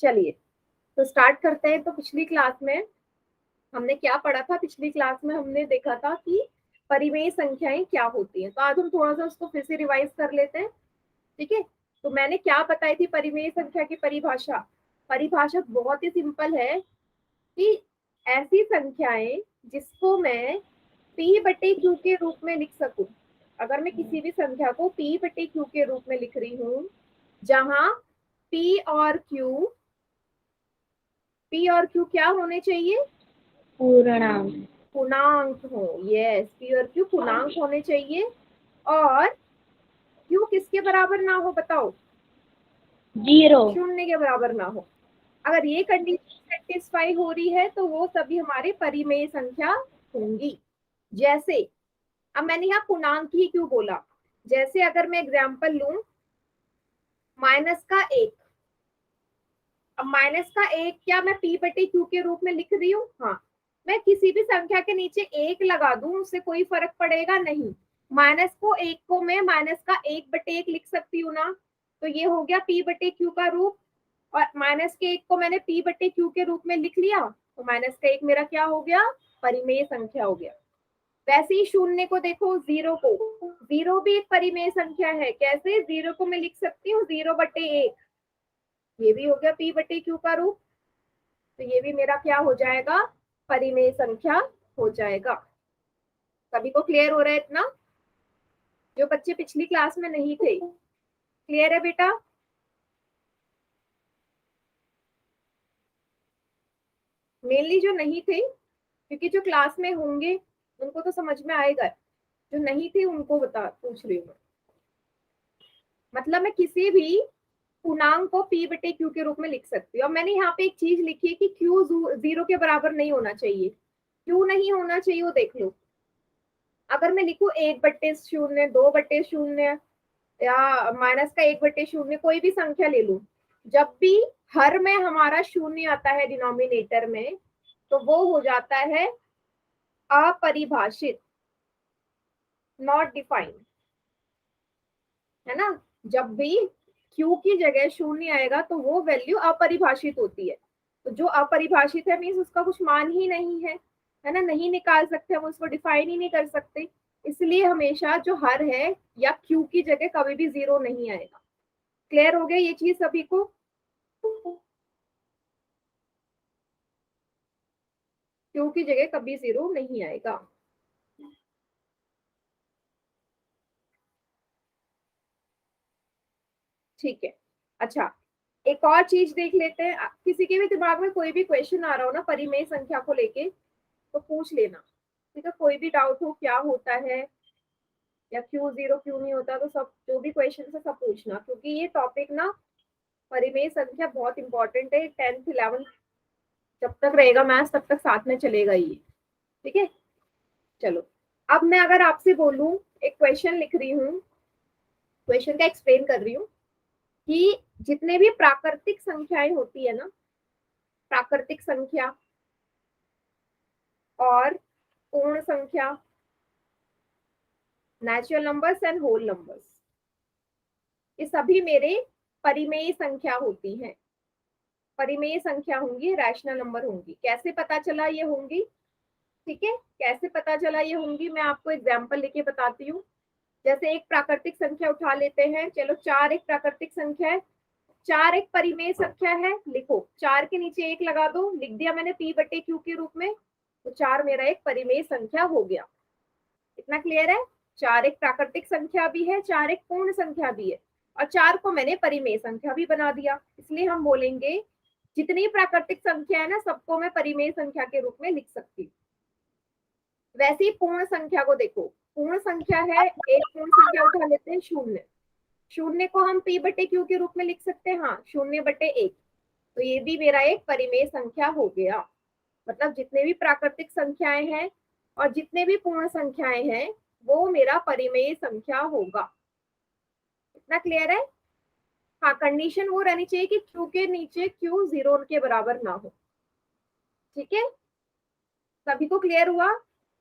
चलिए तो स्टार्ट करते हैं। तो पिछली क्लास में हमने क्या पढ़ा था? पिछली क्लास में हमने देखा था कि परिमेय संख्याएं क्या होती हैं। तो आज हम थोड़ा सा उसको फिर से रिवाइज कर लेते हैं, ठीक है। तो मैंने क्या बताई थी परिमेय संख्या की परिभाषा? परिभाषा बहुत ही सिंपल है कि ऐसी संख्याएं जिसको मैं p/q के रूप में लिख सकूं। अगर मैं किसी भी संख्या को p/q के रूप में लिख रही हूं, जहां p और q क्या होने चाहिए? पूर्णांक। पूर्णांक हो। यस, p और q पूर्णांक होने चाहिए। और q किसके बराबर ना हो? बताओ। 0। शून्य के बराबर ना हो। अगर ये कंडीशन सेटिस्फाई हो रही है तो वो सभी हमारे परिमेय संख्या होंगी। जैसे अब मैंने यहाँ पूर्णांक ही क्यों बोला? जैसे अगर मैं एग्जाम्पल लूं -1, अब -1 क्या मैं p/q के रूप में लिख रही हूँ? हाँ। मैं किसी भी संख्या के नीचे 1 लगा दूं, उससे कोई फर्क पड़ेगा नहीं। -1 को मैं -1/1 लिख सकती हूँ ना, तो ये हो गया p/q का रूप। और -1 को मैंने p/q के रूप में लिख लिया, तो -1 मेरा क्या हो गया? परिमेय संख्या हो गया। वैसे ही शून्य को देखो, 0 को, 0 भी एक परिमेय संख्या है। कैसे? 0 को मैं लिख सकती हूँ 0/1, ये भी हो गया p/q का रूप। तो ये भी मेरा क्या हो जाएगा? परिमेय संख्या हो जाएगा। सभी को क्लियर हो रहा है इतना? जो बच्चे पिछली क्लास में नहीं थे, क्लियर है बेटा? मेनली जो नहीं थे, क्योंकि जो क्लास में होंगे उनको तो समझ में आएगा, जो नहीं थे उनको पूछ रही हूँ। मतलब मैं किसी भी पूर्णांक को p/q के रूप में लिख सकती हूँ। और मैंने यहाँ पे एक चीज लिखी है कि q 0 के बराबर नहीं होना चाहिए। क्यों नहीं होना चाहिए वो देख लो। अगर मैं लिखूं 1/0, 2/0 या -1/0, कोई भी संख्या ले लूं, जब भी हर में हमारा शून्य आता है डिनोमिनेटर में, तो वो हो जाता है अपरिभाषित, नॉट डिफाइंड, है ना। जब भी q की जगह शून्य आएगा तो वो वैल्यू अपरिभाषित होती है। तो जो अपरिभाषित है मीन्स उसका कुछ मान ही नहीं है ना, नहीं निकाल सकते हम उसको, डिफाइन ही नहीं कर सकते। इसलिए हमेशा जो हर है या q की जगह कभी भी 0 नहीं आएगा। क्लियर हो गया ये चीज सभी को? q की जगह कभी 0 नहीं आएगा। ठीक है। अच्छा, एक और चीज देख लेते हैं। किसी के भी दिमाग में कोई भी क्वेश्चन आ रहा हो ना परिमेय संख्या को लेके, तो पूछ लेना, ठीक है। कोई भी डाउट हो क्या होता है या क्यों 0 क्यों नहीं होता, तो सब जो भी क्वेश्चन है सब पूछना, क्योंकि ये टॉपिक ना परिमेय संख्या बहुत इंपॉर्टेंट है। 10th 11th जब तक रहेगा मैथ्स तब तक साथ में चलेगा ये, ठीक है। चलो, अब मैं अगर आपसे बोलूं, एक क्वेश्चन लिख रही हूँ, क्वेश्चन का एक्सप्लेन कर रही हूँ कि जितने भी प्राकृतिक संख्याएं होती है ना, प्राकृतिक संख्या और पूर्ण संख्या, natural numbers and whole numbers, ये सभी मेरे परिमेय संख्या होती हैं। परिमेय संख्या होंगी, रैशनल नंबर होंगी। कैसे पता चला ये होंगी? ठीक है, कैसे पता चला ये होंगी, मैं आपको एग्जांपल लेके बताती हूँ। जैसे एक प्राकृतिक संख्या उठा लेते हैं। चलो, 4 एक प्राकृतिक संख्या है, 4 एक परिमेय संख्या है। लिखो, 4 के नीचे 1 लगा दो, लिख दिया मैंने p/q के रूप में, तो 4 मेरा एक परिमेय संख्या हो गया। इतना क्लियर है? 4 एक प्राकृतिक संख्या भी है, 4 एक पूर्ण संख्या भी है, और 4 को मैंने परिमेय संख्या भी बना दिया। इसलिए हम बोलेंगे जितनी प्राकृतिक संख्या है ना, सबको मैं परिमेय संख्या के रूप में लिख सकती हूँ। वैसे ही पूर्ण संख्या को देखो, पूर्ण संख्या है, एक पूर्ण संख्या उठा लेते हैं, 0। 0 को हम p/q के रूप में लिख सकते हैं, हाँ, 0/1। तो ये भी मेरा एक परिमेय संख्या हो गया। मतलब जितने भी प्राकृतिक संख्याएं हैं और जितने भी पूर्ण संख्याएं हैं, वो मेरा परिमेय संख्या होगा। इतना क्लियर है? हाँ, कंडीशन वो रहनी चाहिए कि q के नीचे q 0 के बराबर ना हो। ठीक है, सभी को क्लियर हुआ?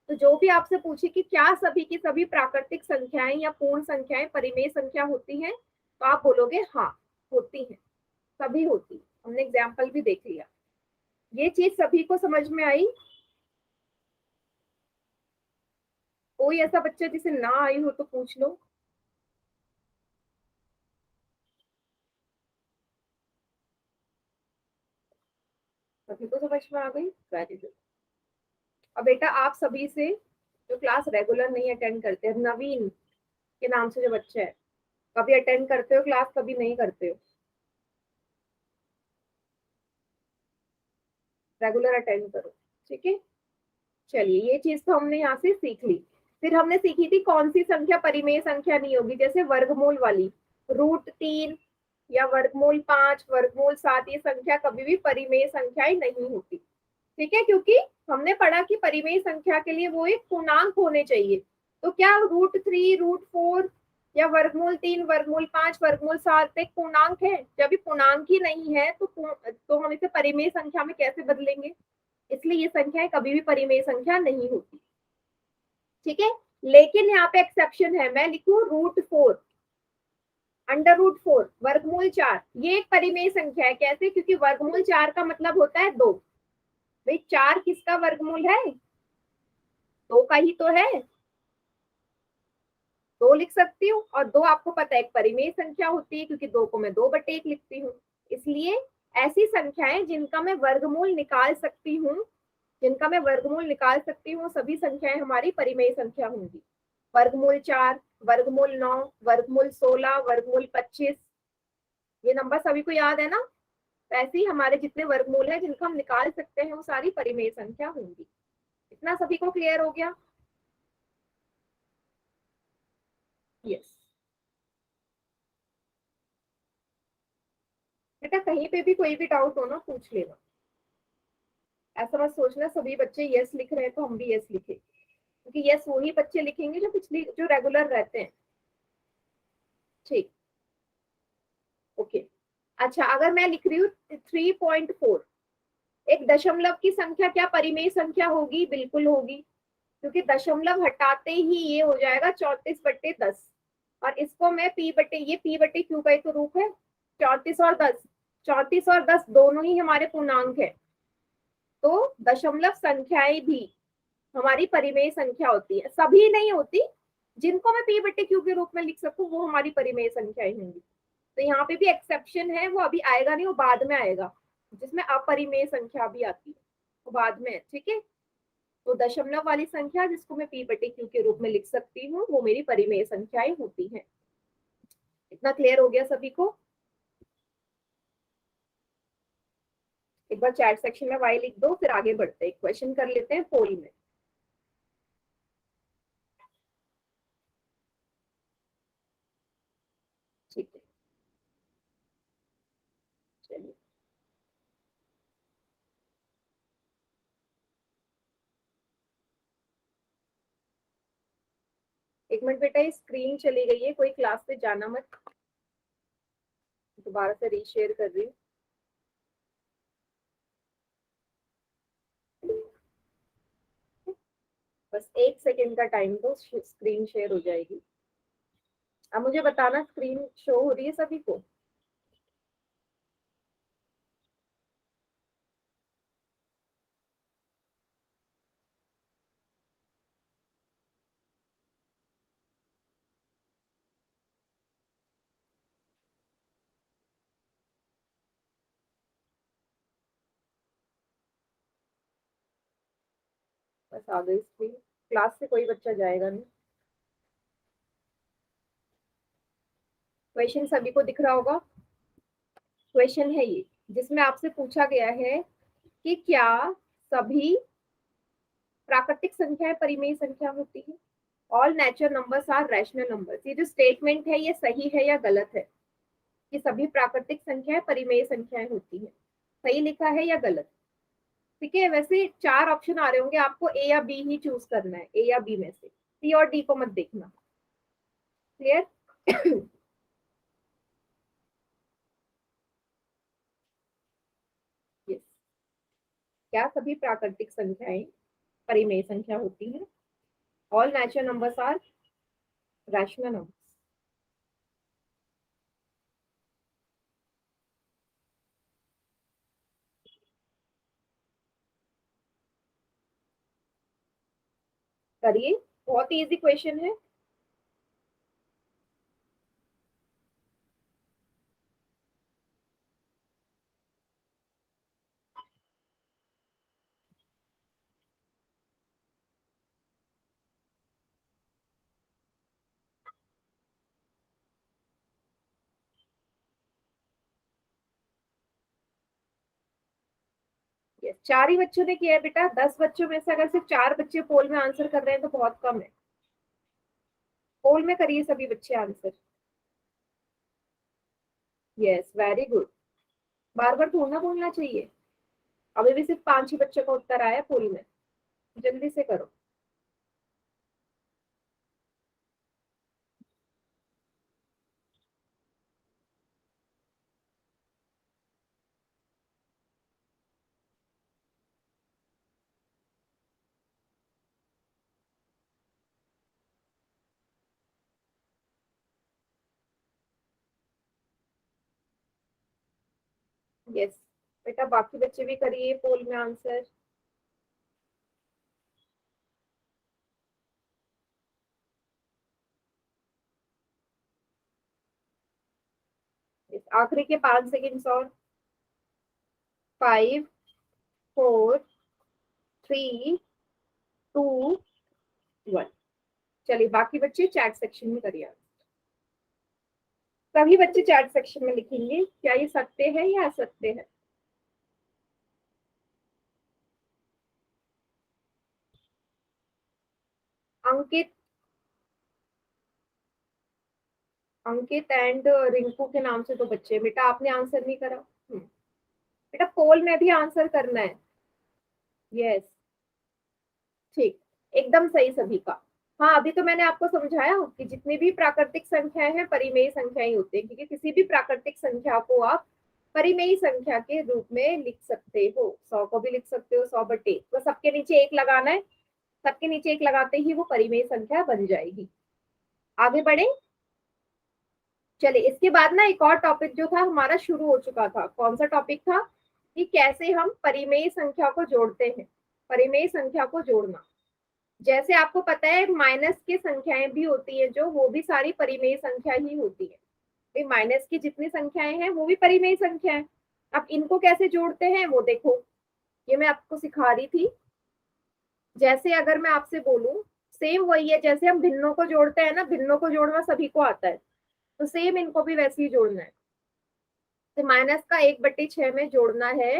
तो जो भी आपसे पूछे कि क्या सभी की सभी प्राकृतिक संख्याएं या पूर्ण संख्याएं परिमेय संख्या होती हैं, तो आप बोलोगे हाँ, होती हैं, सभी होती हैं। हमने एग्जाम्पल भी देख लिया। ये चीज सभी को समझ में आई? कोई ऐसा बच्चा जिसे ना आई हो तो पूछ लो। सभी को समझ में आ गई? Very good. अब बेटा आप सभी से जो क्लास रेगुलर नहीं अटेंड करते, नवीन के नाम से जो बच्चा है, कभी अटेंड करते हो क्लास, कभी नहीं करते हो? रेगुलर अटेंड करो, ठीक है। चलिए ये चीज तो हमने यहाँ से सीख ली। फिर हमने सीखी थी कौन सी संख्या परिमेय संख्या नहीं होगी, जैसे वर्गमूल वाली, √3 या वर्गमूल 5, वर्गमूल 7, ये संख्या कभी भी परिमेय संख्याएं नहीं होती, ठीक है, क्योंकि हमने पढ़ा कि परिमेय संख्या के लिए वो एक पूर्णांक होने चाहिए। तो क्या √3, √4 या वर्गमूल 3, वर्गमूल 5, वर्गमूल 7 एक पूर्णांक है? जब ये पूर्णांक ही नहीं है तो हम इसे परिमेय संख्या में कैसे बदलेंगे? इसलिए ये संख्याएं कभी भी परिमेय संख्या नहीं होती, ठीक है। लेकिन यहाँ पे एक्सेप्शन है, मैं लिखूं √4, √4, वर्गमूल 4, ये एक परिमेय संख्या है। कैसे? क्योंकि वर्गमूल 4 का मतलब होता है 2। भाई 4 किसका वर्गमूल है? 2 का ही तो है। 2 लिख सकती हूँ, और 2 आपको पता है एक परिमेय संख्या होती है, क्योंकि 2 को मैं 2/1 लिखती हूँ। इसलिए ऐसी संख्याएं जिनका मैं वर्गमूल निकाल सकती हूँ, सभी संख्याएं हमारी परिमेय संख्या होंगी। वर्गमूल 4, वर्गमूल 9, वर्गमूल 16, वर्गमूल 25, ये नंबर सभी को याद है ना? तो ऐसे ही हमारे जितने वर्गमूल हैं जिनको हम निकाल सकते हैं वो सारी परिमेय संख्या होंगी। इतना सभी को क्लियर हो गया? यस। बेटा कहीं पे भी कोई भी डाउट हो ना, पूछ लेना। ऐसा मत सोचना सभी बच्चे यस लिख रहे हैं तो हम भी यस लिखे, क्योंकि यस वही बच्चे लिखेंगे जो रेगुलर रहते हैं, ठीक। ओके। अच्छा, अगर मैं लिख रही हूँ 3.4, एक दशमलव की संख्या क्या परिमेय संख्या होगी? बिल्कुल होगी, क्योंकि दशमलव हटाते ही ये हो जाएगा 34/10, और इसको मैं ये p/q का ही तो रूप है। 34 और 10 दोनों ही हमारे पूर्णांक है, तो दशमलव संख्याएं भी हमारी परिमेय संख्या होती है। सभी नहीं होती, जिनको मैं p/q के रूप में लिख सकूं वो हमारी परिमेय संख्याएं होंगी। तो यहाँ पे भी एक्सेप्शन है, वो अभी आएगा नहीं, वो बाद में आएगा, जिसमें अपरिमेय संख्या भी आती है, वो बाद में है, ठीक है। तो दशमलव वाली संख्या जिसको मैं p/q के रूप में लिख सकती हूँ वो मेरी परिमेय संख्याएं होती हैं। इतना क्लियर हो गया सभी को? एक बार चैट सेक्शन में वाई लिख दो, फिर आगे बढ़ते हैं, क्वेश्चन कर लेते हैं पोल में। ठीक है, चलिए। एक मिनट बेटा, ये स्क्रीन चली गई है, कोई क्लास पे जाना मत, दोबारा से रीशेयर कर रही हूँ। बस 1 सेकेंड का टाइम दो, स्क्रीन शेयर हो जाएगी। अब मुझे बताना स्क्रीन शो हो रही है सभी को? बस आ गई स्क्रीन। क्लास से कोई बच्चा जाएगा नहीं। क्वेश्चन सभी को दिख रहा होगा? क्वेश्चन है ये, जिसमें आपसे पूछा गया है कि क्या सभी प्राकृतिक संख्याएं परिमेय संख्या होती है? All natural numbers are rational numbers. ये जो स्टेटमेंट है ये सही है या गलत है कि सभी प्राकृतिक संख्याएं परिमेय संख्याएं होती है? सही लिखा है या गलत? ठीक है, वैसे 4 ऑप्शन आ रहे होंगे, आपको ए या बी ही चूज करना है, ए या बी में से, सी और डी को मत देखना। क्लियर? यस। क्या सभी प्राकृतिक संख्याएं परिमेय संख्या होती है? All natural numbers are rational numbers. . करिए, बहुत ही इजी क्वेश्चन है। यस, 4 ही बच्चों ने किया है बेटा। 10 बच्चों में से अगर सिर्फ 4 बच्चे पोल में आंसर कर रहे हैं तो बहुत कम है। पोल में करिए सभी बच्चे आंसर। Yes, very good. बार बार थोड़ा बोलना चाहिए। अभी भी सिर्फ 5 ही बच्चों का उत्तर आया पोल में। जल्दी से करो। यस बेटा, बाकी बच्चे भी करिए पोल में आंसर। आखिरी के 5 सेकेंड्स और। 5, 4, 3, 2, 1। चलिए बाकी बच्चे चैट सेक्शन में करिए। सभी बच्चे चैट सेक्शन में लिखेंगे क्या ये सत्य है या असत्य है। अंकित, अंकित एंड रिंकू के नाम से 2 बच्चे। बेटा आपने आंसर नहीं करा। बेटा पोल में भी आंसर करना है। यस, ठीक, एकदम सही सभी का। हाँ, अभी तो मैंने आपको समझाया कि जितनी भी प्राकृतिक संख्याएं हैं परिमेय संख्याएं होती है, क्योंकि किसी भी प्राकृतिक संख्या को आप परिमेय संख्या के रूप में लिख सकते हो। 100 को भी लिख सकते हो 100/1, तो सबके नीचे 1 लगाना है। सबके नीचे 1 लगाते ही वो परिमेय संख्या बन जाएगी। आगे बढ़े। चलिए इसके बाद ना एक और टॉपिक जो था हमारा शुरू हो चुका था। कौन सा टॉपिक था कि कैसे हम परिमेय संख्या को जोड़ते हैं। परिमेय संख्या को जोड़ना, जैसे आपको पता है माइनस की संख्याएं भी होती है जो, वो भी सारी परिमेय संख्या ही होती है। माइनस की जितनी संख्याएं हैं वो भी परिमेय संख्या है। अब इनको कैसे जोड़ते हैं वो देखो, ये मैं आपको सिखा रही थी। जैसे अगर मैं आपसे बोलूं, सेम वही है जैसे हम भिन्नों को जोड़ते हैं ना, भिन्नों को जोड़ना सभी को आता है, तो सेम इनको भी वैसे ही जोड़ना है। तो माइनस का 1/6 में जोड़ना है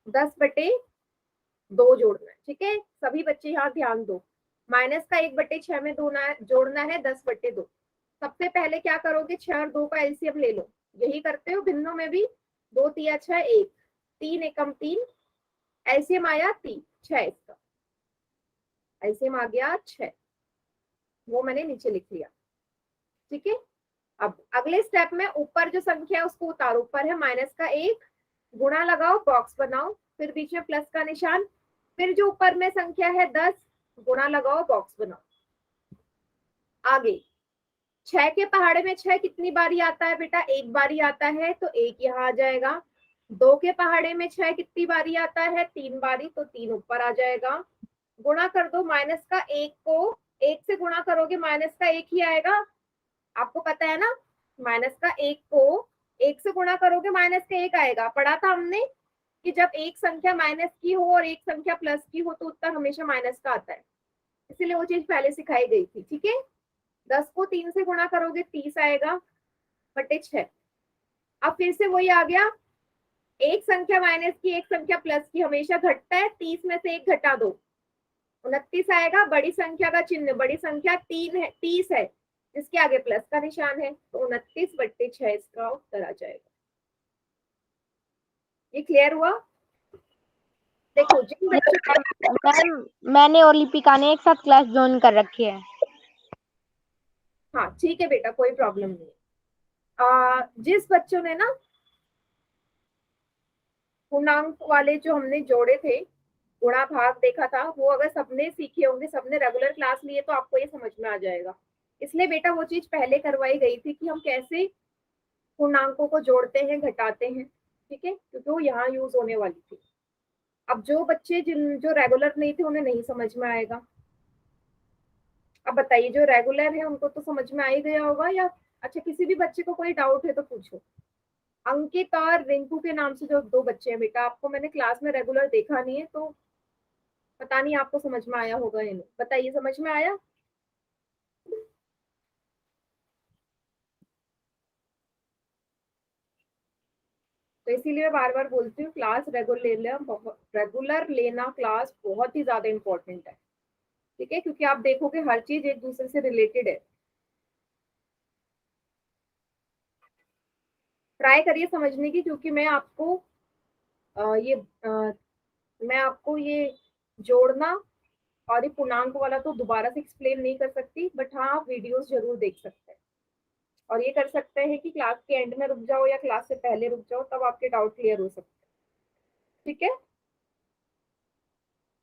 10/2 जोड़ना है। ठीक है, सभी बच्चे यहाँ ध्यान दो। माइनस का 1/6 में जोड़ना है 10/2। सबसे पहले क्या करोगे, 6 और 2 का एलसीएम ले लो। यही करते हो भिन्नों में भी। 2 तिया 6, 1, 3 एकम 3, एलसीएम आया 3, 6। इसका एलसीएम आ गया 6, वो मैंने नीचे लिख लिया। ठीक है, अब अगले स्टेप में ऊपर जो संख्या है उसको उतारो। ऊपर है माइनस का 1, गुणा लगाओ, बॉक्स बनाओ, फिर बीच में प्लस का निशान, फिर जो ऊपर में संख्या है 10, गुणा लगाओ, बॉक्स बनाओ। आगे 6 के पहाड़े में 6 कितनी बारी आता है बेटा, 1 बारी आता है, तो 1 यहाँ आ जाएगा। 2 के पहाड़े में 6 कितनी बारी आता है, 3 बारी, तो 3 ऊपर आ जाएगा। गुणा कर दो माइनस का 1 को, 1 से गुणा करोगे माइनस का 1 ही आएगा। आपको पता है ना, माइनस का 1 को 1 से गुणा करोगे माइनस का 1 आएगा। पढ़ा था हमने कि जब एक संख्या माइनस की हो और एक संख्या प्लस की हो तो उत्तर हमेशा माइनस का आता है, इसीलिए वो चीज पहले सिखाई गई थी। ठीक है, 10 को 3 से गुणा करोगे 30 आएगा बटे 6। अब फिर से वही आ गया, एक संख्या माइनस की एक संख्या प्लस की हमेशा घटता है, 30 में से 1 घटा दो, 29 आएगा। बड़ी संख्या का चिन्ह, बड़ी संख्या 3 है, 30 है, जिसके आगे प्लस का निशान है, तो 29/6 इसका उत्तर आ जाएगा। ये क्लियर हुआ। देखो जिन बच्चों मैम मैंने और लिपिका ने एक साथ क्लास ज्वाइन कर रखी है। हाँ ठीक है बेटा, कोई प्रॉब्लम नहीं। जिस बच्चों ने ना पूर्णांक वाले जो हमने जोड़े थे, गुणा भाग देखा था, वो अगर सबने सीखे होंगे, सबने रेगुलर क्लास लिए, तो आपको ये समझ में आ जाएगा। इसलिए बेटा वो चीज पहले करवाई गई थी कि हम कैसे पूर्णांकों को जोड़ते हैं, घटाते हैं। ठीक है, क्योंकि वो यहाँ यूज होने वाली थी। अब जो बच्चे जो रेगुलर नहीं थे उन्हें नहीं समझ में आएगा। अब बताइए, जो रेगुलर है उनको तो समझ में आ ही गया होगा या? अच्छा, किसी भी बच्चे को कोई डाउट है तो पूछो। अंकित और रिंकू के नाम से जो दो बच्चे हैं बेटा, आपको मैंने क्लास में रेगुलर देखा नहीं है, तो पता नहीं आपको समझ में आया होगा या नहीं। बताइए, समझ में आया? तो इसीलिए मैं बार बार बोलती हूँ, क्लास रेगुलर लेना क्लास बहुत ही ज्यादा इंपॉर्टेंट है। ठीक है, क्योंकि आप देखोगे हर चीज एक दूसरे से रिलेटेड है। ट्राई करिए समझने की, क्योंकि ये मैं आपको ये जोड़ना और ये पूर्णांक वाला तो दोबारा से एक्सप्लेन नहीं कर सकती, बट हाँ, आप वीडियोस जरूर देख सकते हैं। और ये कर सकते हैं कि क्लास के एंड में रुक जाओ या क्लास से पहले रुक जाओ, तब आपके डाउट क्लियर हो सकते हैं। ठीक है।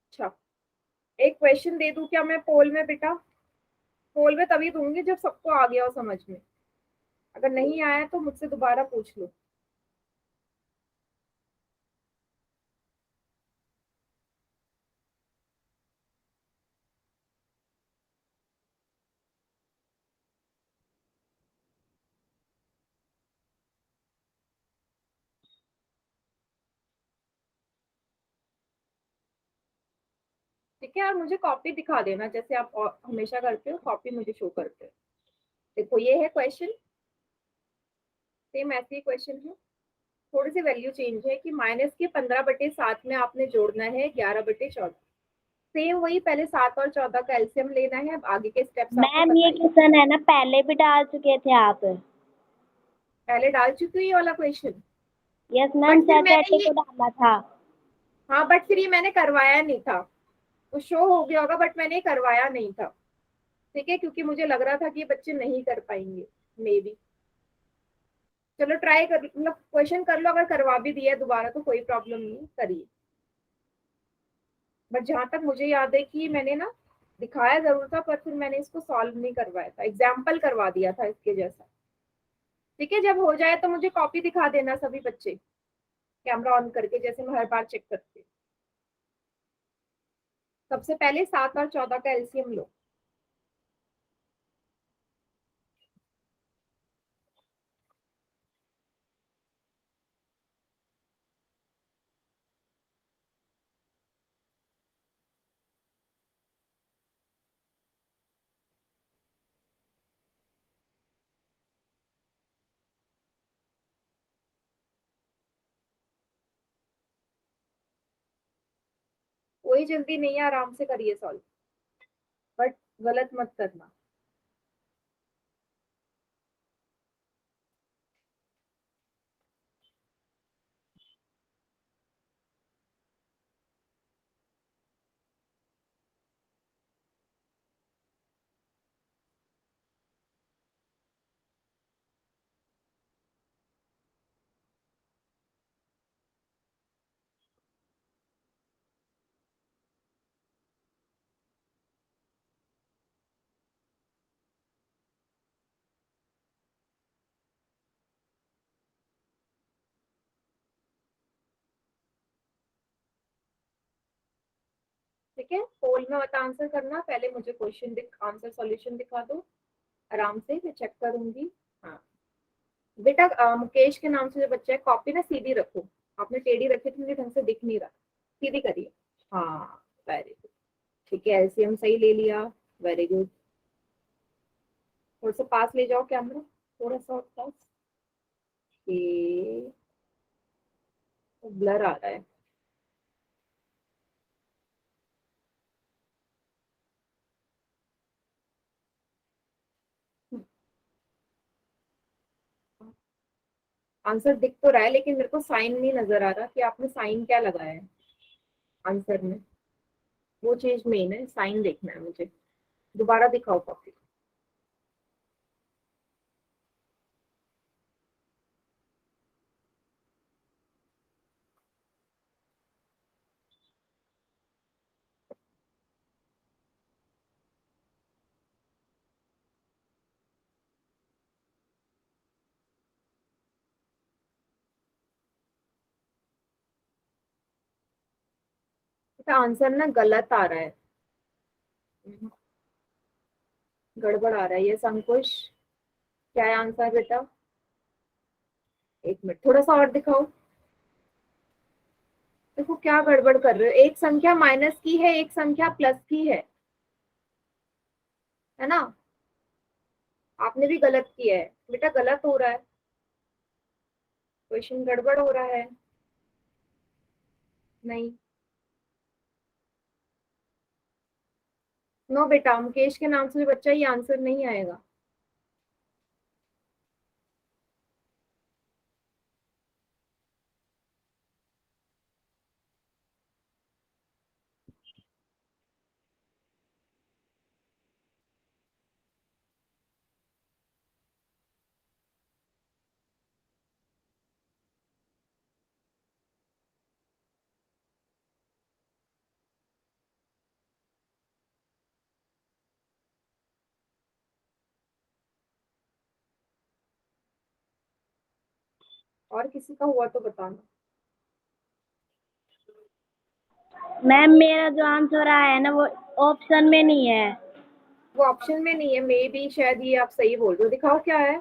अच्छा, एक क्वेश्चन दे दूं क्या मैं पोल में बेटा? पोल में तभी दूंगी जब सबको आ गया हो समझ में। अगर नहीं आया तो मुझसे दोबारा पूछ लो। ठीक है, और मुझे कॉपी दिखा देना जैसे आप हमेशा करते हो, कॉपी मुझे शो करते हो। देखो, ये है क्वेश्चन, सेम ऐसे ही क्वेश्चन है, थोड़ी सी वैल्यू चेंज है कि -के 15/7 में आपने जोड़ना है 11/14। सेम वही, पहले 7 और 14 का एलसीएम लेना है। अब आगे के स्टेप्स आपको मैम ये बताइए। क्वेश्चन है ना, पहले भी डाल चुके थे आप? पहले डाल चुकी हूँ ये वाला क्वेश्चन, यस मैम, बट फिर मैंने सैटरडे ये, को डाला था। हाँ बट फिर ये मैंने करवाया नहीं था। वो शो हो गया होगा, बट मैंने करवाया नहीं था। ठीक है, क्योंकि मुझे लग रहा था कि ये बच्चे नहीं कर पाएंगे, मे बी। चलो ट्राई कर, मतलब क्वेश्चन कर लो, अगर करवा भी दिया है दोबारा तो कोई प्रॉब्लम नहीं, करिए। बट जहां तक मुझे याद है कि मैंने ना दिखाया जरूर था, पर फिर मैंने इसको सॉल्व नहीं करवाया था, एग्जाम्पल करवा दिया था इसके जैसा। ठीक है, जब हो जाए तो मुझे कॉपी दिखा देना सभी बच्चे, कैमरा ऑन करके, जैसे मैं हर बार चेक करती हूँ। सबसे पहले 7 और 14 का एलसीएम लो। कोई जल्दी नहीं है, आराम से करिए सॉल्व, बट गलत मत करना। ठीक है, पोल में मत आंसर करना, पहले मुझे क्वेश्चन आंसर सॉल्यूशन दिखा दो, आराम से मैं चेक करूंगी। हाँ बेटा, मुकेश के नाम से जो बच्चा है, कॉपी ना सीधी रखो। आपने टेढ़ी रखी तो मुझे ढंग से दिख नहीं रहा, सीधी करिए। हाँ, वेरी गुड। ठीक है, एलसीएम सही ले लिया, वेरी गुड। थोड़ा सा पास ले जाओ कैमरा, थोड़ा सा और पास। ये ब्लर आ रहा है। आंसर दिख तो रहा है, लेकिन मेरे को साइन नहीं नजर आ रहा कि आपने साइन क्या लगाया है आंसर में। वो चीज मेन है, साइन देखना है मुझे। दोबारा दिखाओ कॉपी। आंसर ना गलत आ रहा है, गड़बड़ आ रहा है ये संकुश। क्या है आंसर बेटा? एक मिनट, थोड़ा सा और दिखाओ। देखो क्या गड़बड़ कर रहे हो, एक संख्या माइनस की है, एक संख्या प्लस की है ना? आपने भी गलत किया है बेटा, गलत हो रहा है, क्वेश्चन गड़बड़ हो रहा है। नहीं, नो बेटा, मुकेश के नाम से भी बच्चा, ये आंसर नहीं आएगा। और किसी का हुआ तो बताना। मैम मेरा जो आंसर आया है ना वो ऑप्शन में नहीं है। वो ऑप्शन में नहीं है, मे बी शायद ये आप सही बोल रहे हो, दिखाओ क्या है।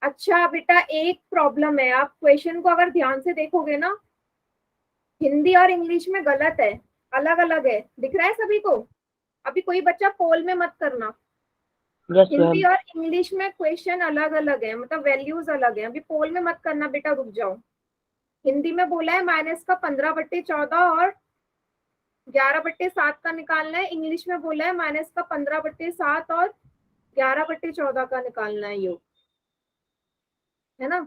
अच्छा बेटा, एक प्रॉब्लम है, आप क्वेश्चन को अगर ध्यान से देखोगे ना, हिंदी और इंग्लिश में गलत है, अलग अलग है, दिख रहा है सभी को? अभी कोई बच्चा पोल में मत करना। Yes Hindi ma'am. और इंग्लिश में क्वेश्चन अलग अलग है, मतलब वैल्यूज अलग है, अभी पोल में मत करना बेटा, रुक जाओ। हिंदी में बोला है माइनस का 15/14 और 11/7 का निकालना है, इंग्लिश में बोला है माइनस का 15/7 और 11/14 का निकालना है योग, है ना?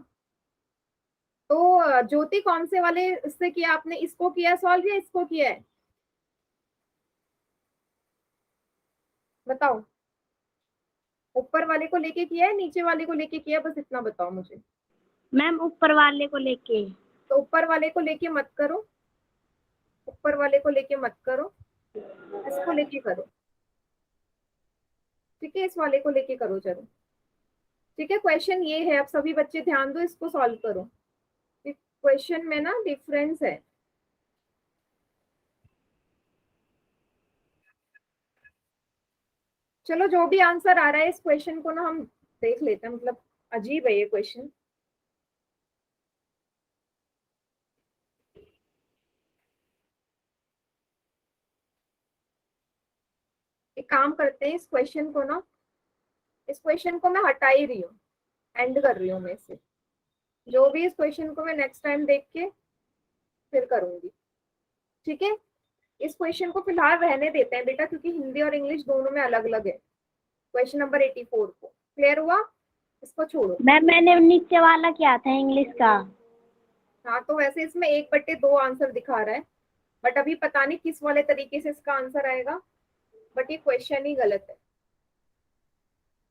तो ज्योति कौन से वाले इससे किया आपने, इसको किया सॉल्व या इसको किया है? बताओ, ऊपर वाले को लेके किया है, नीचे वाले को लेके किया है, बस इतना बताओ मुझे। मैम ऊपर वाले को लेके। तो ऊपर वाले को लेके मत करो, ऊपर वाले को लेके मत करो, इसको लेके करो, ठीक है? इस वाले को लेके करो चलो, ठीक है? क्वेश्चन ये है, अब सभी बच्चे ध्यान दो, इसको सॉल्व करो। क्वेश्चन में ना डिफरेंस है। चलो, जो भी आंसर आ रहा है इस क्वेश्चन को ना हम देख लेते हैं, मतलब अजीब है ये क्वेश्चन। एक काम करते हैं, इस क्वेश्चन को ना, इस क्वेश्चन को मैं हटा ही रही हूँ, एंड कर रही हूँ मैं इसे। जो भी इस क्वेश्चन को मैं नेक्स्ट टाइम देख के फिर करूंगी, ठीक है? इस क्वेश्चन को फिलहाल रहने देते हैं बेटा, क्योंकि हिंदी और इंग्लिश दोनों में अलग अलग है। क्वेश्चन नंबर 84 को क्लियर हुआ, इसको छोड़ो। मैम मैंने नीचे वाला किया था इंग्लिश का। हाँ, तो वैसे इसमें 1/2 आंसर दिखा रहा है, बट अभी पता नहीं किस वाले तरीके से इसका आंसर आएगा, बट ये क्वेश्चन ही गलत है,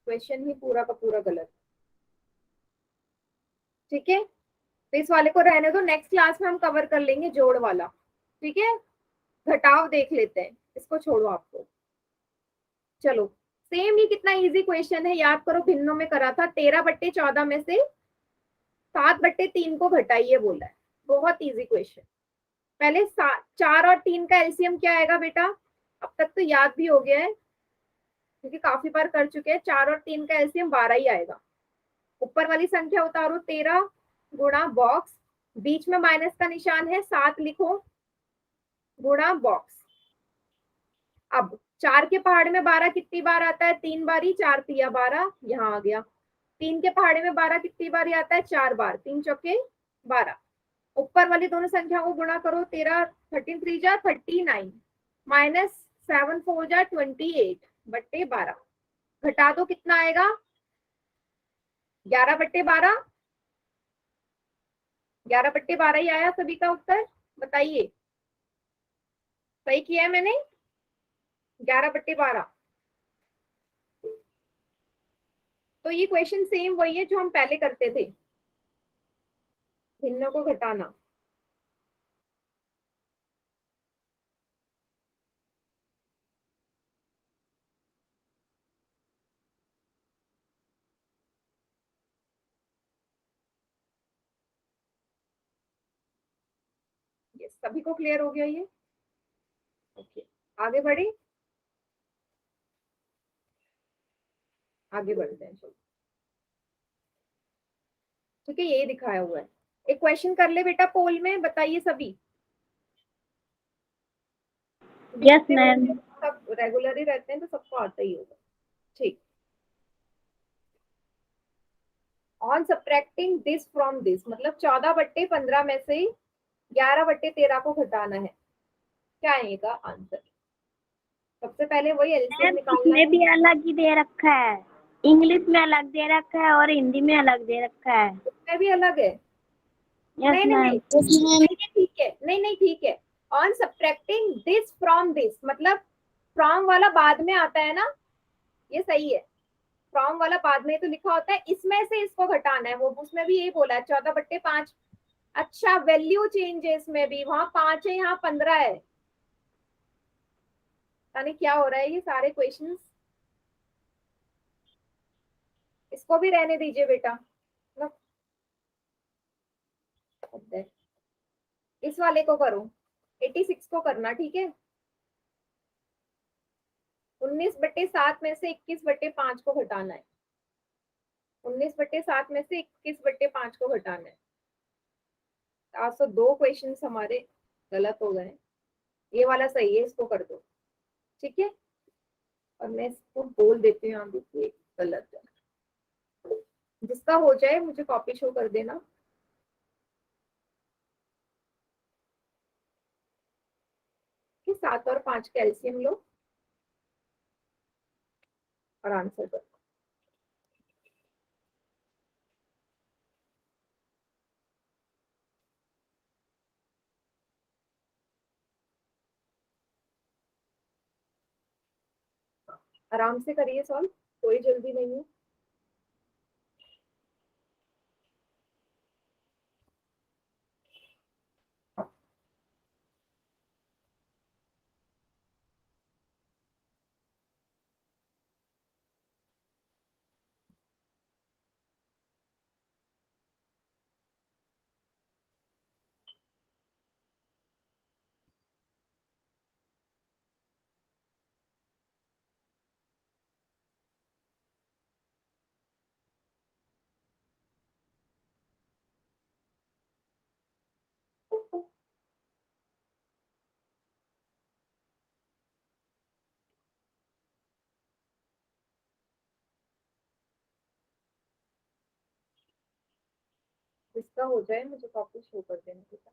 क्वेश्चन ही पूरा का पूरा गलत, ठीक है? तो इस वाले को रहने दो, नेक्स्ट क्लास में हम कवर कर लेंगे जोड़ वाला, ठीक है? घटाव देख लेते हैं, इसको छोड़ो आपको। चलो, सेम ही कितना इजी क्वेश्चन है, याद करो, भिन्नों में करा था, 13/14 में से 7/3 को घटाइए बोला है, बहुत इजी क्वेश्चन। पहले 4 और 3 का एलसीएम क्या आएगा बेटा? अब तक तो याद भी हो गया है, क्योंकि काफी बार कर चुके हैं। 4 और 3 का एलसीएम 12 ही आएगा। ऊपर वाली संख्या उतारो, 13 गुणा बॉक्स, बीच में माइनस का निशान है, 7 लिखो, गुणा बॉक्स। अब 4 के पहाड़े में 12 कितनी बार आता है? 3 बारी, 4 तिया 12, यहाँ आ गया। 3 के पहाड़े में 12 कितनी बारी आता है? 4 बार, 3 चौके 12। ऊपर वाली दोनों संख्या को गुणा करो, 13 13 जा 39, -7 4 जा 28/12। घटा दो, कितना आएगा? 11/12, 11/12 ही आया सभी का उत्तर, बताइए। सही किया है मैंने? 11/12। तो ये क्वेश्चन सेम वही है जो हम पहले करते थे, भिन्नों को घटाना। सभी को क्लियर हो गया ये? ओके, आगे बढ़े, आगे बढ़ते हैं। चलो ठीक है, ये दिखाया हुआ है। एक क्वेश्चन कर ले बेटा पोल में, बताइए सभी। यस जितने मैम। बच्चे सब रेगुलर ही रहते हैं तो सबको आता ही होगा। ठीक। On subtracting this from this, मतलब 14/15 में से 11/13 को घटाना है। क्या आएगा आंसर? सबसे पहले वही एलसीएम मैम निकालना इसमें है। भी अलग ही दे रखा है, इंग्लिश में अलग दे रखा है और हिंदी में अलग दे रखा है। उसमें भी अलग है। यस नहीं नहीं नहीं मैम। नहीं, ये ठीक है, नहीं नहीं ठीक है। On subtracting this from this, मतलब फ्रॉम वाला बाद में आता है ना, ये सही है। फ्रॉम वाला बाद में तो लिखा होता है, इसमें से इसको घटाना है, वो उसमें भी यही बोला है 14/5। अच्छा, वैल्यू चेंज है इसमें भी, वहां 5 है यहाँ 15 है। पता नहीं क्या हो रहा है ये सारे क्वेश्चंस। इसको भी रहने दीजिए बेटा, मतलब इस वाले को करो, 86 को करना, ठीक है। 19/7 में से 21/5 को घटाना है। 19/7 में से 21/5 को घटाना है। 402 क्वेश्चन हमारे गलत हो गए। ये वाला सही है, इसको कर दो, ठीक है। और मैं इसको बोल देती हूँ यहाँ देखिए, गलत है। जिसका हो जाए मुझे कॉपी शो कर देना। कि 7 और 5 कैल्शियम लो और आंसर करो। आराम से करिए सॉल्व, कोई जल्दी नहीं है। जिसका हो जाए मुझे कॉपी शो कर देना, ठीक है।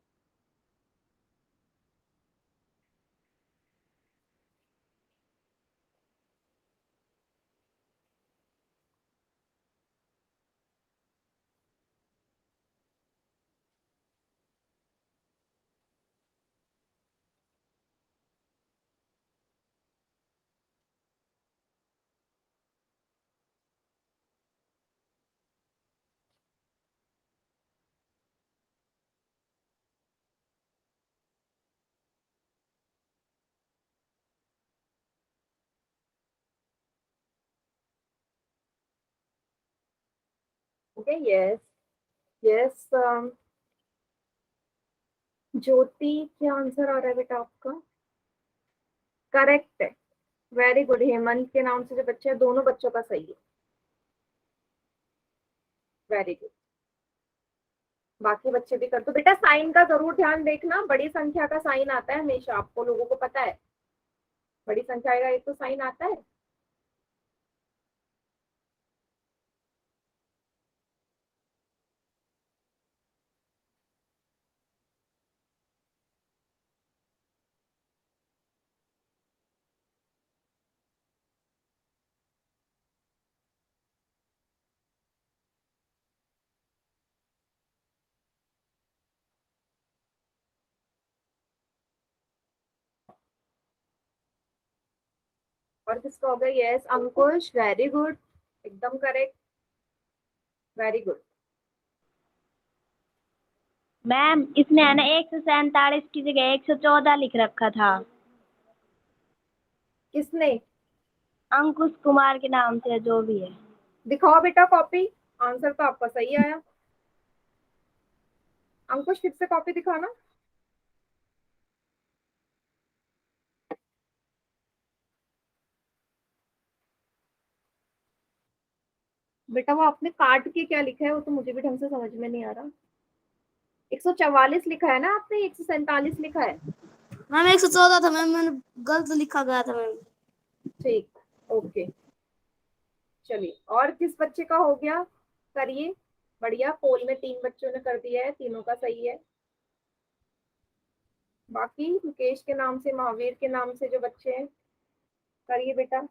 Okay, yes yes. ज्योति, क्या आंसर आ रहा है बेटा आपका? करेक्ट है, वेरी गुड। हेमंत के नाम से जो बच्चे हैं, दोनों बच्चों का सही है, वेरी गुड। बाकी बच्चे भी कर दो बेटा। साइन का जरूर ध्यान देखना, बड़ी संख्या का साइन आता है हमेशा, आपको लोगों को पता है। बड़ी संख्या का एक तो साइन आता है। और किसका हो गया? यस अंकुश, वेरी गुड, एकदम करेक्ट, वेरी गुड। मैम इसने है ना 147 की जगह 114 लिख रखा था। किसने? अंकुश कुमार के नाम से जो भी है। दिखाओ बेटा कॉपी, आंसर तो आपका सही आया। अंकुश फिर से कॉपी दिखाना। बेटा वो आपने काट के क्या लिखा है, वो तो मुझे भी ढंग से समझ में नहीं आ रहा। 144 लिखा है ना आपने, 147 लिखा है। मैम 114 था मैम, मैंने गलत लिखा गया था मैम। ठीक, ओके। चलिए, और किस बच्चे का हो गया, करिए। बढ़िया, पोल में 3 बच्चों ने कर दिया है, तीनों का सही है। बाकी मुकेश के नाम से, महावीर के नाम से जो बच्चे हैं, करिए बेटा।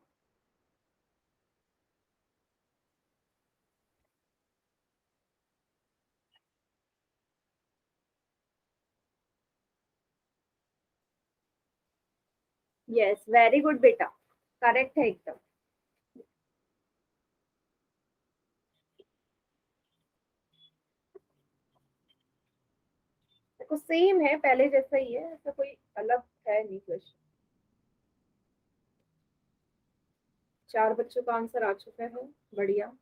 यस, वेरी गुड बेटा, करेक्ट है एकदम। देखो सेम है, पहले जैसा ही है, ऐसा कोई अलग है नहीं क्वेश्चन। 4 बच्चों का आंसर आ चुका है, बढ़िया।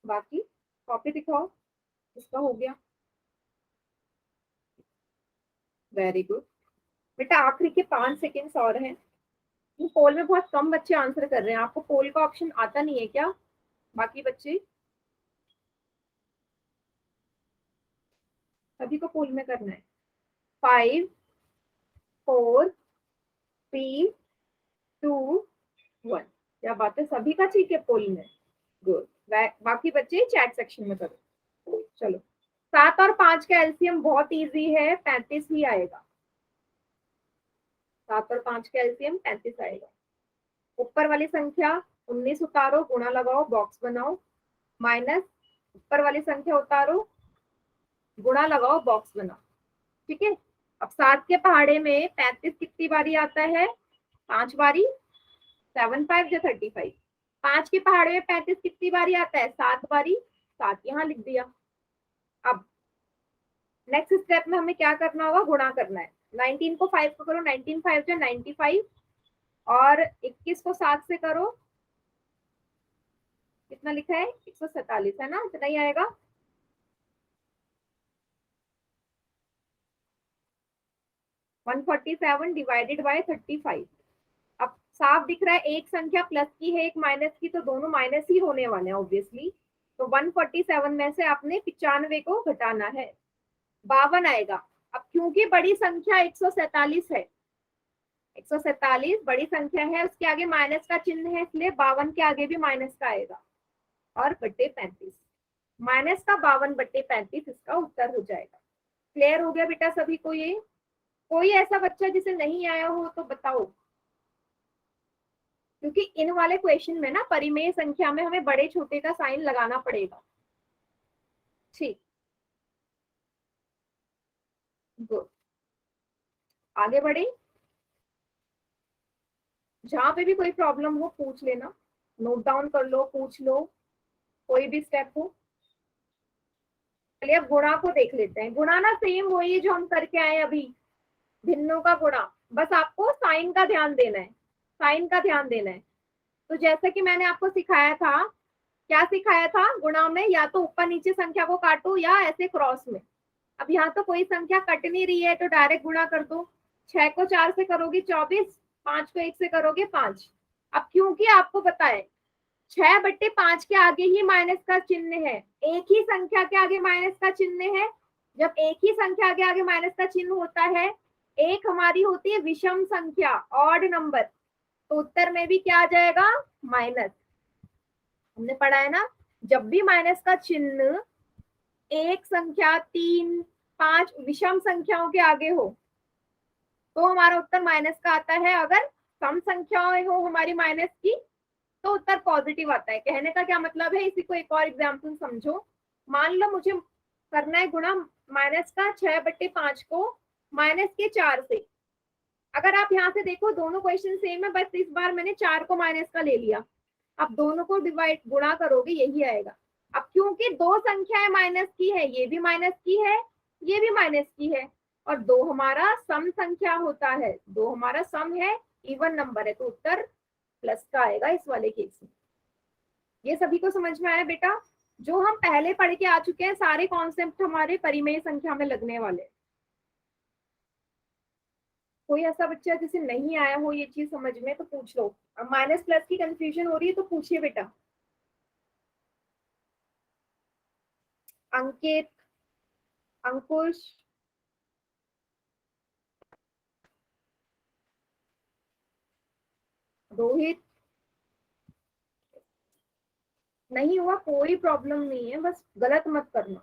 बाकी कॉपी दिखाओ, इसका हो गया, वेरी गुड बेटा। आखिरी के 5 सेकेंड्स और हैं। पोल में बहुत कम बच्चे आंसर कर रहे हैं, आपको पोल का ऑप्शन आता नहीं है क्या? बाकी बच्चे सभी को पोल में करना है। 5 4 3 2 1। क्या बात है, सभी का ठीक है पोल में, गुड। बाकी बच्चे चैट सेक्शन में करो। चलो, 7 और 5 का एलसीएम बहुत इजी है, 35 ही आएगा। 7 और 5 का एलसीएम 35 आएगा। ऊपर वाली संख्या 19 उतारो, गुणा लगाओ, बॉक्स बनाओ, माइनस ऊपर वाली संख्या उतारो, गुणा लगाओ, बॉक्स बनाओ। ठीक है। अब 7 के पहाड़े में 35 कितनी बारी आता है? 5 बारी। 7 5 या 35। 5 के पहाड़े में 35 कितनी बारी आता है? 7 बारी। 7 यहाँ लिख दिया। अब नेक्स्ट स्टेप में हमें क्या करना होगा? गुणा करना है। 19 को 5 को करो, 19 5 जो 95, और 21 को 7 से करो, कितना लिखा है? 147 है ना, इतना ही आएगा। 147 डिवाइडेड बाय 35। अब साफ दिख रहा है, एक संख्या प्लस की है, एक माइनस की, तो दोनों माइनस ही होने वाले हैं ऑब्वियसली। तो 147 में से आपने 95 को घटाना है, 52 आएगा। अब क्योंकि बड़ी संख्या 147 है, 147 बड़ी संख्या है, उसके आगे माइनस का चिन्ह है, इसलिए 52 के आगे भी माइनस का आएगा, और बट्टे 35, माइनस का 52 बट्टे 35 इसका उत्तर हो जाएगा। क्लियर हो गया बेटा सभी को ये? कोई ऐसा बच्चा जिसे नहीं आया हो तो बताओ, क्योंकि इन वाले क्वेश्चन में ना परिमेय संख्या में हमें बड़े छोटे का साइन लगाना पड़ेगा। ठीक, गुड। आगे बढ़े, जहां पे भी कोई प्रॉब्लम हो पूछ लेना, नोट डाउन कर लो, पूछ लो, कोई भी स्टेप हो। चलिए अब गुणा को देख लेते हैं। गुणा ना सेम वही है जो हम करके आए अभी, भिन्नों का गुणा, बस आपको साइन का ध्यान देना है, साइन का ध्यान देना है। तो जैसे कि मैंने आपको सिखाया था, क्या सिखाया था गुणा में? या तो ऊपर नीचे संख्या को काटो या ऐसे क्रॉस में। अब यहाँ तो कोई संख्या कट नहीं रही है, तो डायरेक्ट गुणा कर दो। 6 को 4 से करोगे 24, 5 को 1 से करोगे 5। अब क्योंकि आपको पता है 6 बट्टे 5 के आगे ही माइनस का चिन्ह है, एक ही संख्या के आगे माइनस का चिन्ह है। जब एक ही संख्या के आगे माइनस का चिन्ह होता है, एक हमारी होती है विषम संख्या, ऑड नंबर, तो उत्तर में भी क्या आ जाएगा? माइनस। हमने पढ़ा है ना, जब भी माइनस का चिन्ह एक संख्या, 3 5 विषम संख्याओं के आगे हो तो हमारा उत्तर माइनस का आता है। अगर सम संख्याएं हो हमारी माइनस की तो उत्तर पॉजिटिव आता है। कहने का क्या मतलब है, इसी को एक और एग्जाम्पल समझो। मान लो मुझे करना है गुणा माइनस का 6 बट्टे 5 को माइनस के 4 से। अगर आप यहाँ से देखो दोनों क्वेश्चन सेम है, बस इस बार मैंने 4 को माइनस का ले लिया। आप दोनों को डिवाइड गुणा करोगे, यही आएगा। अब क्योंकि दो संख्याएं माइनस की है, ये भी माइनस की है, ये भी माइनस की है, और दो हमारा सम संख्या होता है, दो हमारा सम है, इवन नंबर है, तो उत्तर प्लस का आएगा इस वाले केस में। ये सभी को समझ में आया बेटा? जो हम पहले पढ़ के आ चुके हैं सारे कॉन्सेप्ट हमारे परिमेय संख्या में लगने वाले। कोई ऐसा बच्चा जिसे नहीं आया हो ये चीज समझ में तो पूछ लो। अब माइनस प्लस की कंफ्यूजन हो रही है तो पूछिए बेटा। अंकित, अंकुश, रोहित, नहीं हुआ कोई प्रॉब्लम नहीं है, बस गलत मत करना,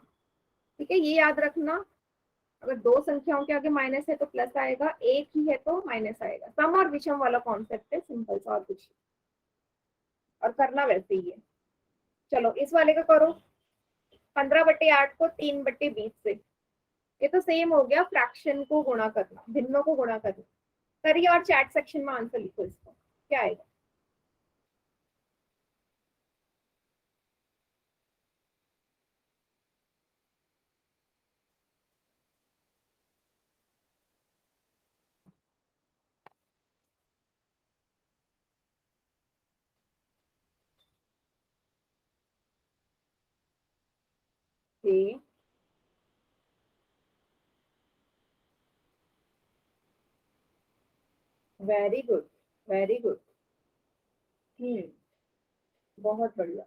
ठीक है? ये याद रखना, अगर दो संख्याओं के आगे माइनस है तो प्लस आएगा, एक ही है तो माइनस आएगा। सम और विषम वाला कॉन्सेप्ट है, सिंपल सा, और कुछ नहीं। और करना वैसे ही है। चलो इस वाले का करो, 15/8 को 3/20 से। ये तो सेम हो गया, फ्रैक्शन को गुणा करना, भिन्नों को गुणा करना। करिए और चैट सेक्शन में आंसर लिखो इसका, क्या आएगा? जी, वेरी गुड, वेरी गुड। हम्म, बहुत बढ़िया।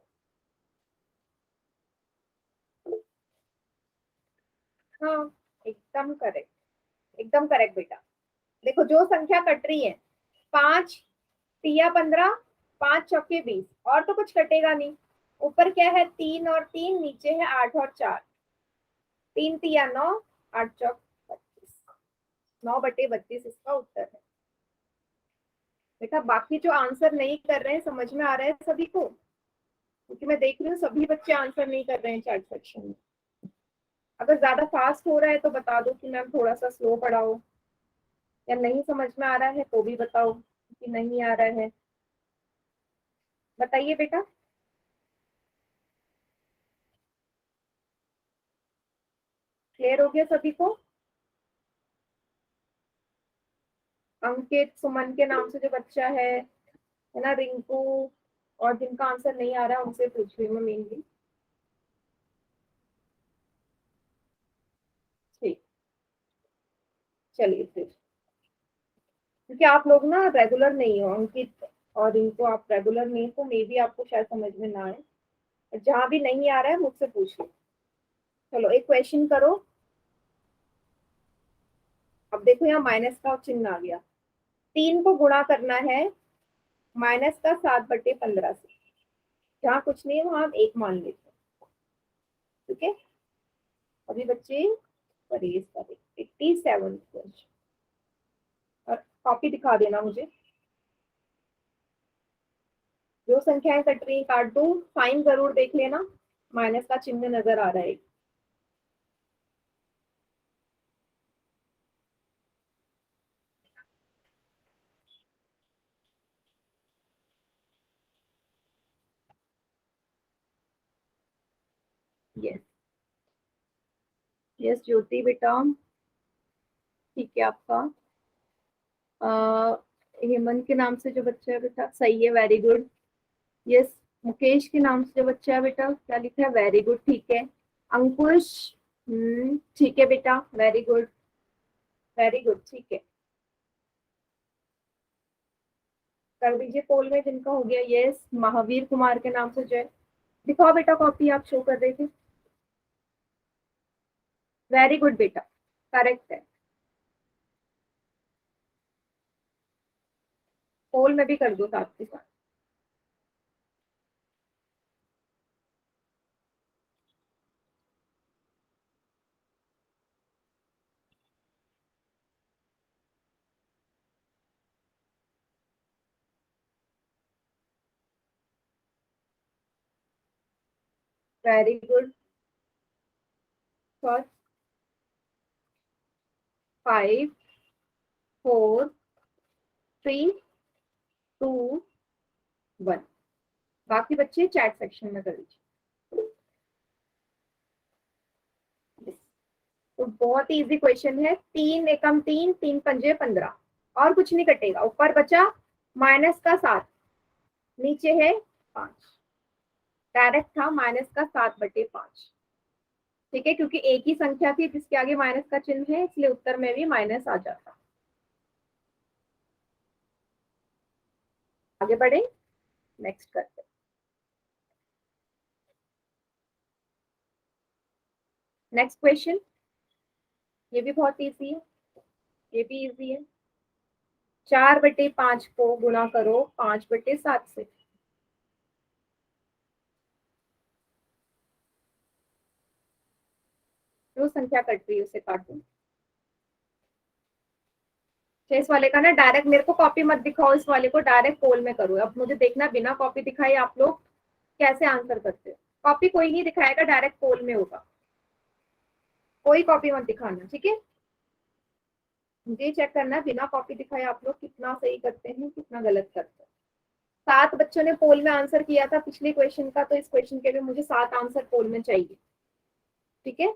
हाँ, एकदम करेक्ट, एकदम करेक्ट बेटा। देखो जो संख्या कट रही है, 5 तिया 15, 5 चौके 20, और तो कुछ कटेगा नहीं। ऊपर क्या है? 3 और 3, नीचे है 8 और 4। 3 तिया 9, 8 चौक 32, 9/32 इसका उत्तर है बेटा। बाकी जो आंसर नहीं कर रहे हैं, समझ में आ रहा है सभी को? क्योंकि मैं देख रही हूँ सभी बच्चे आंसर नहीं कर रहे हैं चैट सेक्शन में। अगर ज्यादा फास्ट हो रहा है तो बता दो कि मैम थोड़ा सा स्लो पढ़ाओ, या नहीं समझ में आ रहा है तो भी बताओ कि नहीं आ रहा है। बताइए बेटा। क्लियर हो गया सभी को? अंकित, सुमन के नाम से जो बच्चा है ना, रिंकू, और जिनका आंसर नहीं आ रहा है उनसे पूछ रही हूँ मैं मेनली। ठीक, चलिए फिर, क्योंकि आप लोग ना रेगुलर नहीं हो, अंकित और इनको आप रेगुलर नहीं हो, तो मे भी आपको शायद समझ में ना आए। जहां भी नहीं आ रहा है मुझसे पूछ लो। चलो एक क्वेश्चन करो। अब देखो यहाँ माइनस का चिन्ह आ गया, 3 को गुणा करना है माइनस का 7/15 से। जहाँ कुछ नहीं है वहां आप एक मान लेते हैं, ठीक है? अभी बच्चे परहेज करें। 87 क्वेश्चन, और कॉपी दिखा देना मुझे। जो संख्याएं कट रही काट दो, साइन जरूर देख लेना, माइनस का चिन्ह नजर आ रहा है। यस, यस ज्योति बेटा, ठीक है आपका। हेमंत के नाम से जो बच्चा है बेटा, सही है, वेरी गुड। यस, मुकेश के नाम से जो बच्चा है बेटा, क्या लिखा है? वेरी गुड, ठीक है। अंकुश, ठीक है बेटा, वेरी गुड, वेरी गुड, ठीक है। कर दीजिए पोल में जिनका हो गया। यस, महावीर कुमार के नाम से जो है, दिखाओ बेटा कॉपी, आप शो कर रहे थे। वेरी गुड बेटा, करेक्ट है। पोल में भी कर दो साथ के साथ। Very good. फर्स्ट, 5, 4, 3, 2, 1। बाकी बच्चे चैट सेक्शन में कर लीजिए। तो बहुत ही इजी क्वेश्चन है। 3 एकम 3, 3 पंजे 15, और कुछ नहीं कटेगा। ऊपर बचा माइनस का 7, नीचे है 5, डायरेक्ट था माइनस का 7/5। ठीक है, क्योंकि एक ही संख्या थी जिसके आगे माइनस का चिन्ह है, इसलिए उत्तर में भी माइनस आ जाता। आगे बढ़े, नेक्स्ट करते। नेक्स्ट क्वेश्चन, ये भी बहुत इजी है, ये भी इजी है। 4/5 को गुणा करो 5/7 से। जो संख्या कट रही है उसे काटो। इस वाले का ना डायरेक्ट मेरे को कॉपी मत दिखाओ, इस वाले को डायरेक्ट पोल में करो। अब मुझे देखना बिना कॉपी दिखाए आप लोग कैसे आंसर करते हो। कॉपी कोई नहीं दिखाएगा, डायरेक्ट पोल में होगा, कोई कॉपी मत दिखाना, ठीक है। मुझे चेक करना बिना कॉपी दिखाए आप लोग कितना सही करते हैं, कितना गलत करते हैं। 7 बच्चों ने पोल में आंसर किया था पिछले क्वेश्चन का, तो इस क्वेश्चन के लिए मुझे 7 आंसर पोल में चाहिए, ठीक है।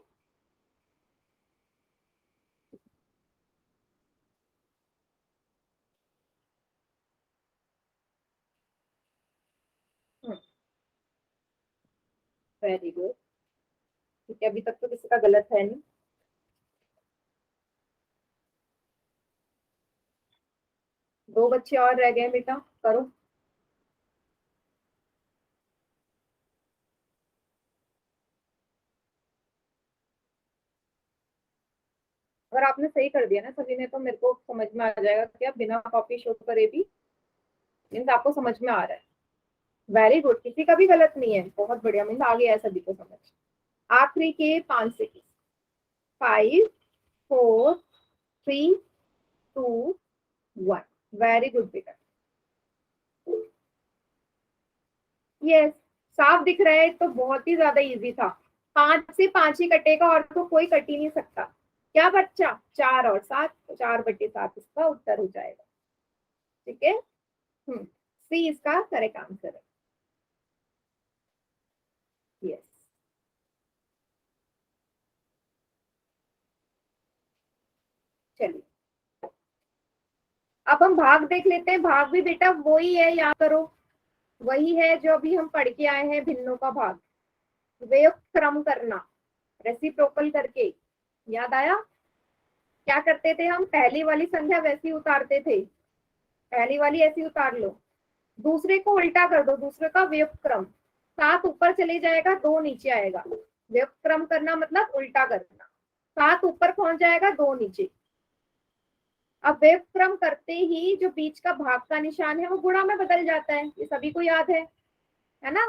वेरी गुड, ठीक है, अभी तक तो किसी का गलत है नहीं। दो बच्चे और रह गए बेटा, करो। अगर आपने सही कर दिया ना सभी ने, तो मेरे को समझ में आ जाएगा कि आप बिना कॉपी शो करे भी मीन्स आपको समझ में आ रहा है। वेरी गुड, किसी का भी गलत नहीं है, बहुत बढ़िया, मीन्स आ गया है सभी को समझ। आखिरी के 5 सेकेंड। 5 4 3 2 1। वेरी गुड बेटा, यस, साफ दिख रहा है तो बहुत ही ज्यादा इजी था। 5 से 5 ही कटेगा और तो कोई कट ही नहीं सकता। क्या बच्चा, 4 और 7, 4/7 इसका उत्तर हो जाएगा, ठीक है। सी इसका करेक्ट आंसर है, यस। चलिए, अब हम भाग देख लेते हैं। भाग भी बेटा वही है, याद करो, वही है जो अभी हम पढ़ के आए हैं, भिन्नों का भाग। व्युत्क्रम क्रम करना, रेसिप्रोकल करके, याद आया। क्या करते थे हम, पहली वाली संख्या वैसी उतारते थे, पहली वाली ऐसी उतार लो, दूसरे को उल्टा कर दो, दूसरे का व्युत्क्रम। 7 ऊपर चले जाएगा, 2 नीचे आएगा। व्युत्क्रम करना मतलब उल्टा करना, 7 ऊपर पहुंच जाएगा, 2 नीचे। अब व्युत्क्रम करते ही जो बीच का भाग का निशान है वो गुणा में बदल जाता है, ये सभी को याद है ना।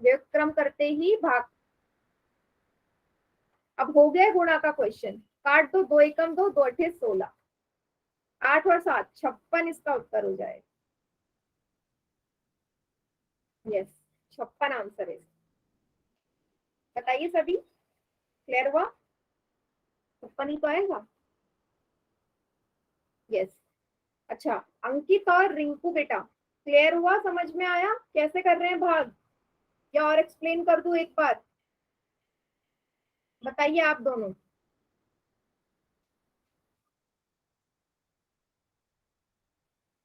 व्युत्क्रम करते ही भाग। अब हो गया गुणा का क्वेश्चन, काट दो, 2 एकम 2, 2 अठे 16, 8 और 7 56 इसका उत्तर हो जाएगा, यस, 56 आंसर है। बताइए सभी, क्लियर हुआ, 56 ही तो आएगा, यस। अच्छा, अंकित और रिंकू बेटा, क्लियर हुआ, समझ में आया कैसे कर रहे हैं भाग, या और एक्सप्लेन कर दूं एक बार। बताइए आप दोनों।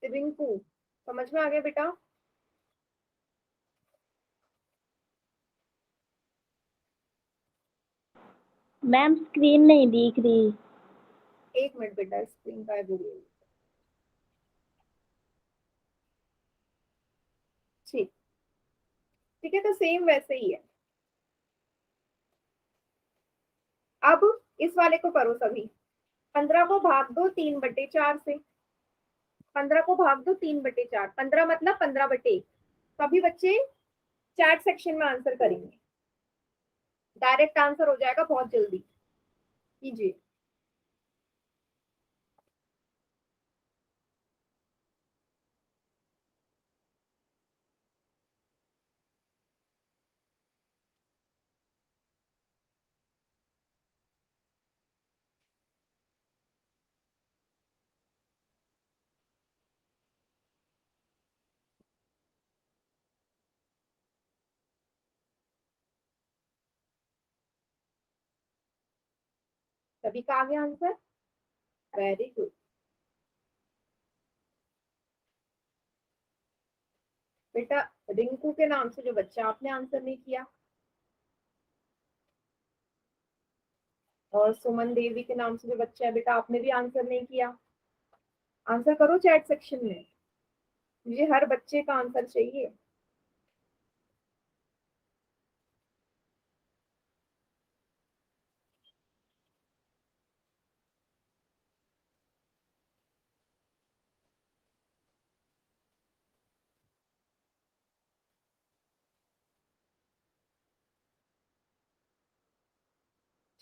रिंकू, समझ में आ गया बेटा। मैम स्क्रीन नहीं दिख रही। एक मिनट बेटा, स्क्रीन का है, ठीक, ठीक है, तो सेम वैसे ही है। अब इस वाले को करो सभी। 15 को भाग दो 3/4 से। 15 को भाग दो 3/4, 15 मतलब 15/1। सभी बच्चे चैट सेक्शन में आंसर करेंगे, डायरेक्ट आंसर हो जाएगा, बहुत जल्दी कीजिए। सभी का आ गया आंसर, वेरी गुड। बेटा रिंकू के नाम से जो बच्चा, आपने आंसर नहीं किया, और सुमन देवी के नाम से जो बच्चा है बेटा, आपने भी आंसर नहीं किया। आंसर करो चैट सेक्शन में, मुझे हर बच्चे का आंसर चाहिए।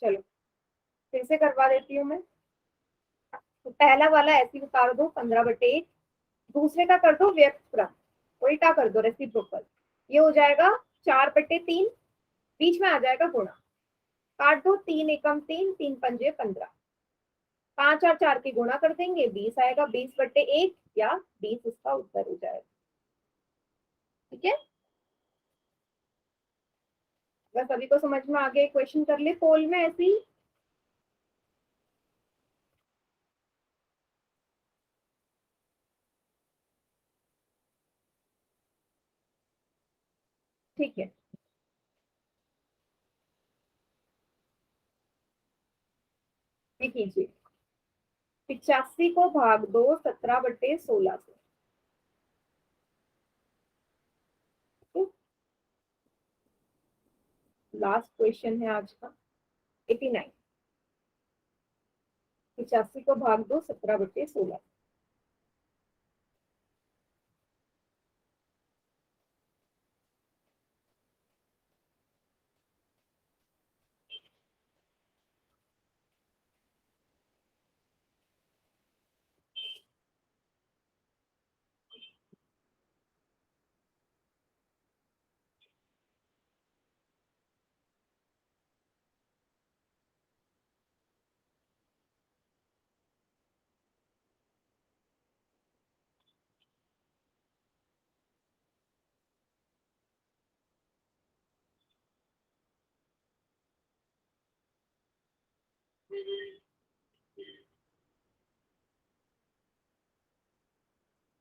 चलो फिर से करवा देती हूँ मैं। तो पहला वाला ऐसे ही उतार दो 15/1, दूसरे का कर दो व्यक्त क्रम, उल्टा कर दो रेसिप्रोकल, ये हो जाएगा 4/3, बीच में आ जाएगा गुणा, काट दो, 3 एकम 3, 3 पंजे 15, 5 और 4 की गुणा कर देंगे, 20 आएगा, 20/1 या 20 इसका उत्तर हो जाएगा। ठीक है, बस सभी को समझ में आ गया। क्वेश्चन कर ले पोल में ऐसे ही। ठीक है, कीजिए। 85 को भाग दो 17/16 से। लास्ट क्वेश्चन है आज का, 89। 85 को भाग दो 17/16।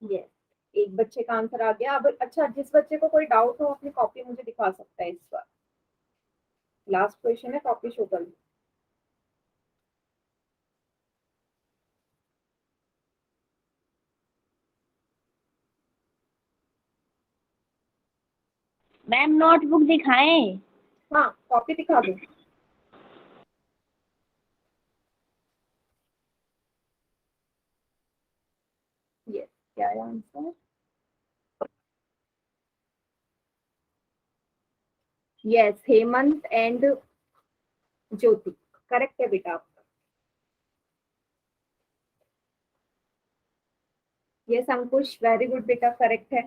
यस, एक बच्चे का आंसर आ गया। अब अच्छा, जिस बच्चे को कोई डाउट हो अपनी कॉपी मुझे दिखा सकता है इस बार। लास्ट क्वेश्चन है, कॉपी शो कर लो। मैम नोटबुक दिखाएं? हाँ कॉपी दिखा दो। यस, क्या है answer? Yes, Hemant and Jyoti, correct है बेटा आपका। यस अंकुश, वेरी गुड बेटा, करेक्ट है।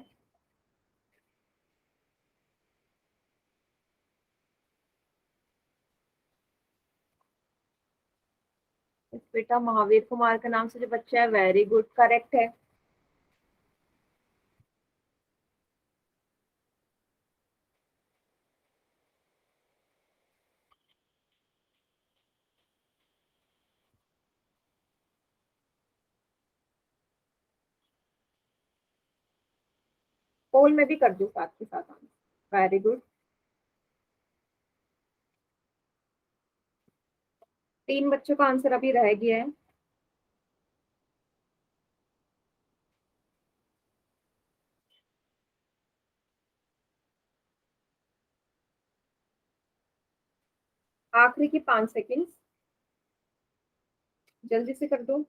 इस बेटा महावीर कुमार के नाम से जो बच्चा है, वेरी गुड, करेक्ट है। पोल में भी कर दो साथ के साथ आंसर, वेरी गुड। 3 बच्चों का आंसर अभी रह गया है। आखिरी की 5 सेकेंड, जल्दी से कर दो।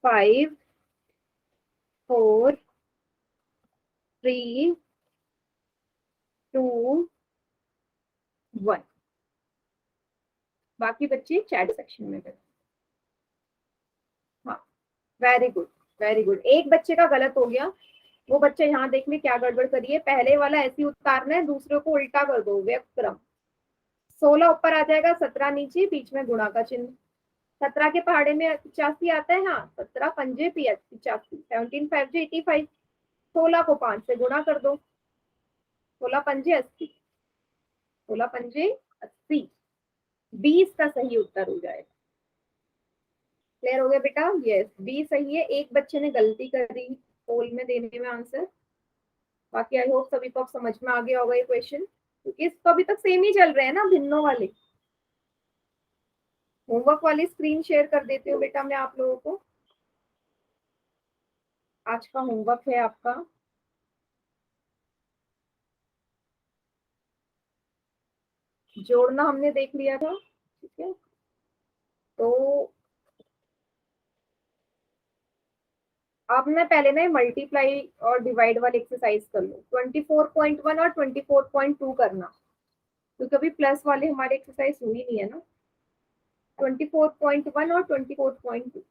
5 4 3 2 1। बाकी बच्चे चैट सेक्शन में करें। हाँ, वेरी गुड, वेरी गुड। एक बच्चे का गलत हो गया, वो बच्चा यहाँ देख ले क्या गड़बड़ करी है। पहले वाला ऐसे ही उतारना है, दूसरे को उल्टा कर दो, व्यक्त क्रम। 16 ऊपर आ जाएगा, 17 नीचे, बीच में गुणा का चिन्ह। 17 के पहाड़े में 85 आता है, हाँ 17 पंजे 85, 17 5 85। 16 को 5 से गुणा कर दो, 16 पंजे 80, 16 पंजे 80। बी इसका सही उत्तर हो जाएगा। क्लियर हो गया बेटा? यस, बी सही है। एक बच्चे ने गलती करी पोल में देने में आंसर। बाकी आई होप सभी को अब समझ में आ गया होगा ये क्वेश्चन, क्योंकि इसको अभी तक सेम ही चल रहे हैं ना भिन्नों वाले। होमवर्क वाली स्क्रीन शेयर कर देती हूँ बेटा मैं आप लोगों को। आज का होमवर्क है आपका, जोड़ना हमने देख लिया था, ठीक है। तो अब मैं पहले ना मल्टीप्लाई और डिवाइड वाली एक्सरसाइज कर लूँ। 24.1 और 24.2 करना, क्योंकि अभी प्लस वाले हमारे एक्सरसाइज हुई नहीं है ना। 24.1 और 24.2